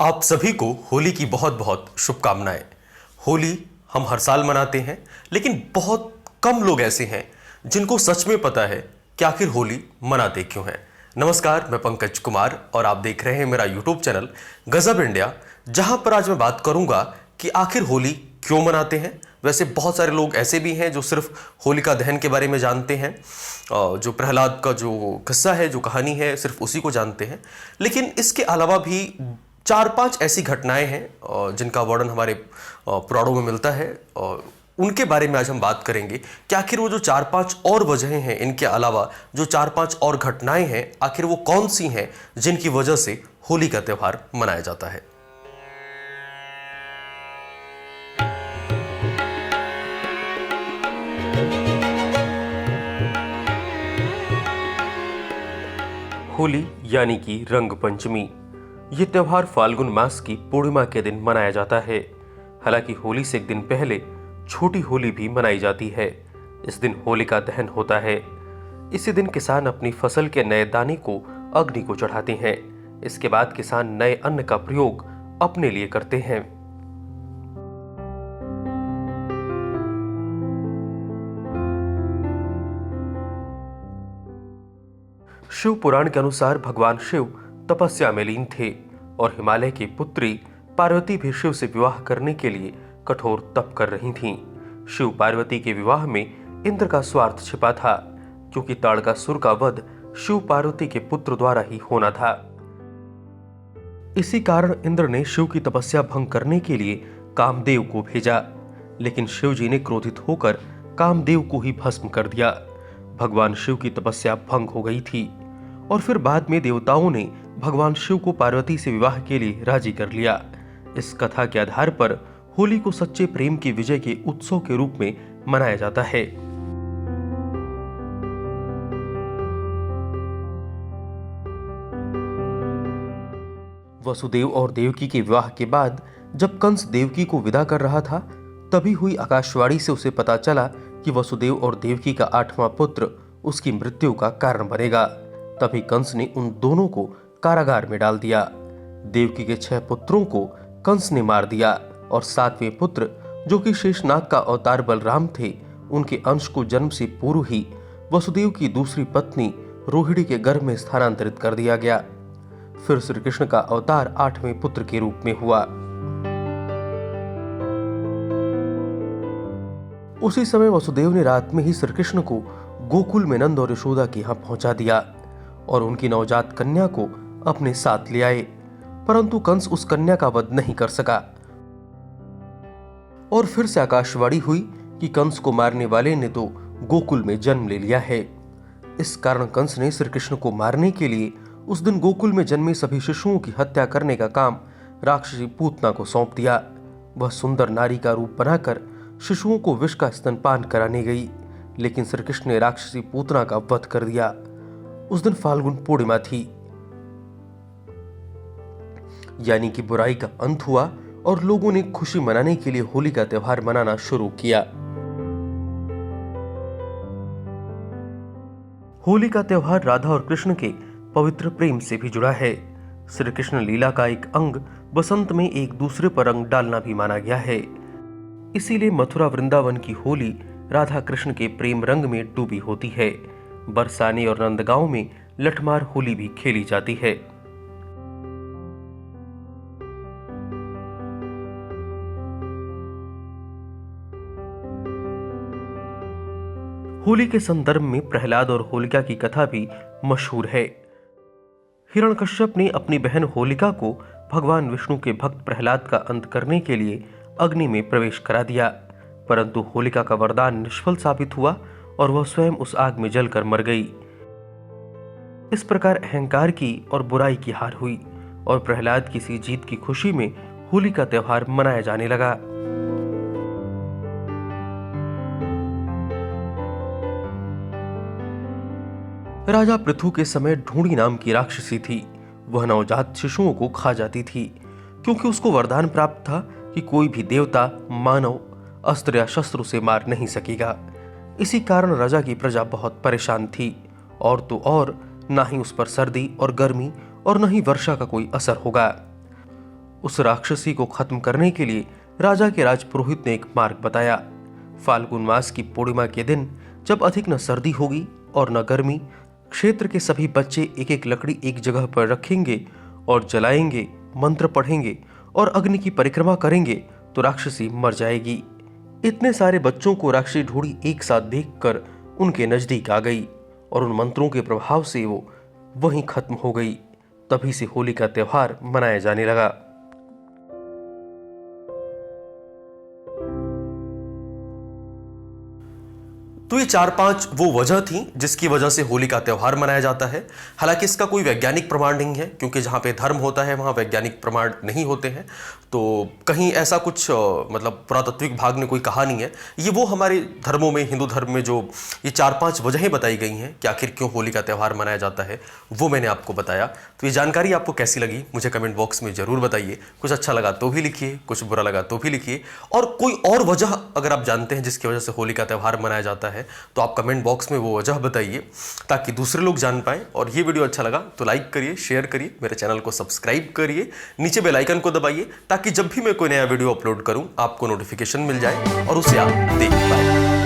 आप सभी को होली की बहुत बहुत शुभकामनाएं। होली हम हर साल मनाते हैं, लेकिन बहुत कम लोग ऐसे हैं जिनको सच में पता है कि आखिर होली मनाते क्यों हैं। नमस्कार, मैं पंकज कुमार और आप देख रहे हैं मेरा यूट्यूब चैनल गजब इंडिया, जहां पर आज मैं बात करूंगा कि आखिर होली क्यों मनाते हैं। वैसे बहुत सारे लोग ऐसे भी हैं जो सिर्फ होलिका दहन के बारे में जानते हैं, जो प्रहलाद का जो किस्सा है, जो कहानी है, सिर्फ उसी को जानते हैं। लेकिन इसके अलावा भी 4-5 ऐसी घटनाएं हैं जिनका वर्णन हमारे पुराणों में मिलता है, और उनके बारे में आज हम बात करेंगे कि आखिर वो जो 4-5 और वजहें हैं, इनके अलावा जो 4-5 और घटनाएं हैं, आखिर वो कौन सी हैं जिनकी वजह से होली का त्यौहार मनाया जाता है। होली यानी कि रंग पंचमी, ये त्यौहार फाल्गुन मास की पूर्णिमा के दिन मनाया जाता है। हालांकि होली से एक दिन पहले छोटी होली भी मनाई जाती है। इस दिन होलिका दहन होता है। इसी दिन किसान अपनी फसल के नए दाने को अग्नि को चढ़ाते हैं। इसके बाद किसान नए अन्न का प्रयोग अपने लिए करते हैं। शिव पुराण के अनुसार भगवान शिव तपस्या में लीन थे और हिमालय की पुत्री पार्वती भी शिव से विवाह करने के लिए कठोर तप कर रही थीं। शिव पार्वती के विवाह में इंद्र का स्वार्थ छिपा था, क्योंकि ताड़कासुर का वध शिव पार्वती के पुत्र द्वारा ही होना था। इसी कारण इंद्र ने शिव की तपस्या भंग करने के लिए कामदेव को भेजा, लेकिन शिव जी ने क्रोधित होकर कामदेव को ही भस्म कर दिया। भगवान शिव की तपस्या भंग हो गई थी और फिर बाद में देवताओं ने भगवान शिव को पार्वती से विवाह के लिए राजी कर लिया। इस कथा के आधार पर होली को सच्चे प्रेम की विजय के उत्सव के रूप में मनाया जाता है। वसुदेव और देवकी के विवाह के बाद जब कंस देवकी को विदा कर रहा था, तभी हुई आकाशवाणी से उसे पता चला कि वसुदेव और देवकी का 8वां पुत्र उसकी मृत्यु का कारण बनेगा। तभी कंस ने उन दोनों को कारागार में डाल दिया। देवकी के 6 पुत्रों को कंस ने मार दिया और 7वें पुत्र, जो कि शेषनाग का अवतार बलराम थे, उनके अंश को जन्म से पूर्व ही वसुदेव की दूसरी पत्नी रोहिणी के गर्भ में स्थानांतरित कर दिया गया। फिर श्री कृष्ण का अवतार 8वें पुत्र के रूप में हुआ। उसी समय वसुदेव ने रात में ही श्री कृष्ण को गोकुल में नंद और यशोदा के यहाँ पहुंचा दिया और उनकी नवजात कन्या को अपने साथ ले आए। परंतु कंस उस कन्या का वध नहीं कर सका और फिर से आकाशवाणी हुई कि कंस को मारने वाले ने तो गोकुल में जन्म ले लिया है। इस कारण कंस ने श्री कृष्ण को मारने के लिए उस दिन गोकुल में जन्मे सभी शिशुओं की हत्या करने का काम राक्षसी पूतना को सौंप दिया। वह सुंदर नारी का रूप बनाकर शिशुओं को विष का स्तनपान कराने गई, लेकिन श्री कृष्ण ने राक्षसी पूतना का वध कर दिया। उस दिन फाल्गुन पूर्णिमा थी, यानी कि बुराई का अंत हुआ और लोगों ने खुशी मनाने के लिए होली का त्यौहार मनाना शुरू किया। होली का त्यौहार राधा और कृष्ण के पवित्र प्रेम से भी जुड़ा है। श्री कृष्ण लीला का एक अंग बसंत में एक दूसरे पर रंग डालना भी माना गया है। इसीलिए मथुरा वृंदावन की होली राधा कृष्ण के प्रेम रंग में डूबी होती है। बरसाने और नंदगांव में लठमार होली भी खेली जाती है। होली के संदर्भ में प्रहलाद और होलिका की कथा भी मशहूर है। हिरण्यकश्यप ने अपनी बहन होलिका को भगवान विष्णु के भक्त प्रहलाद का अंत करने के लिए अग्नि में प्रवेश करा दिया, परंतु होलिका का वरदान निष्फल साबित हुआ और वह स्वयं उस आग में जलकर मर गई। इस प्रकार अहंकार की और बुराई की हार हुई और प्रहलाद की सी जीत की खुशी में होली का त्यौहार मनाया जाने लगा। राजा पृथु के समय ढूंढी नाम की राक्षसी थी। वह नवजात शिशुओं को खा जाती थी, क्योंकि उसको वरदान प्राप्त था कि कोई भी देवता मानव अस्त्र या शस्त्र से मार नहीं सकेगा। इसी कारण राजा की प्रजा बहुत परेशान थी, और तो और ना ही उस पर सर्दी और गर्मी और न ही वर्षा का कोई असर होगा। उस राक्षसी को खत्म करने के लिए राजा के राजपुरोहित ने एक मार्ग बताया। फाल्गुन मास की पूर्णिमा के दिन जब अधिक न सर्दी होगी और न गर्मी, क्षेत्र के सभी बच्चे एक एक लकड़ी एक जगह पर रखेंगे और जलाएंगे, मंत्र पढ़ेंगे और अग्नि की परिक्रमा करेंगे तो राक्षसी मर जाएगी। इतने सारे बच्चों को राक्षसी ढूंढी एक साथ देखकर उनके नजदीक आ गई और उन मंत्रों के प्रभाव से वो वहीं खत्म हो गई। तभी से होली का त्योहार मनाया जाने लगा। तो ये 4-5 वो वजह थी जिसकी वजह से होली का त्यौहार मनाया जाता है। हालांकि इसका कोई वैज्ञानिक प्रमाण नहीं है, क्योंकि जहाँ पे धर्म होता है वहाँ वैज्ञानिक प्रमाण नहीं होते हैं। तो कहीं ऐसा कुछ मतलब पुरातत्विक भाग ने कोई कहा नहीं है। ये वो हमारे धर्मों में, हिंदू धर्म में जो ये 4-5 वजहें बताई गई हैं कि आखिर क्यों होली का त्यौहार मनाया जाता है, वो मैंने आपको बताया। तो ये जानकारी आपको कैसी लगी मुझे कमेंट बॉक्स में ज़रूर बताइए। कुछ अच्छा लगा तो भी लिखिए, कुछ बुरा लगा तो भी लिखिए। और कोई और वजह अगर आप जानते हैं जिसकी वजह से होली का त्यौहार मनाया जाता है तो आप कमेंट बॉक्स में वो वजह बताइए, ताकि दूसरे लोग जान पाएं। और ये वीडियो अच्छा लगा तो लाइक करिए, शेयर करिए, मेरे चैनल को सब्सक्राइब करिए, नीचे बेल आइकन को दबाइए, ताकि जब भी मैं कोई नया वीडियो अपलोड करूं आपको नोटिफिकेशन मिल जाए और उसे आप देख पाएं।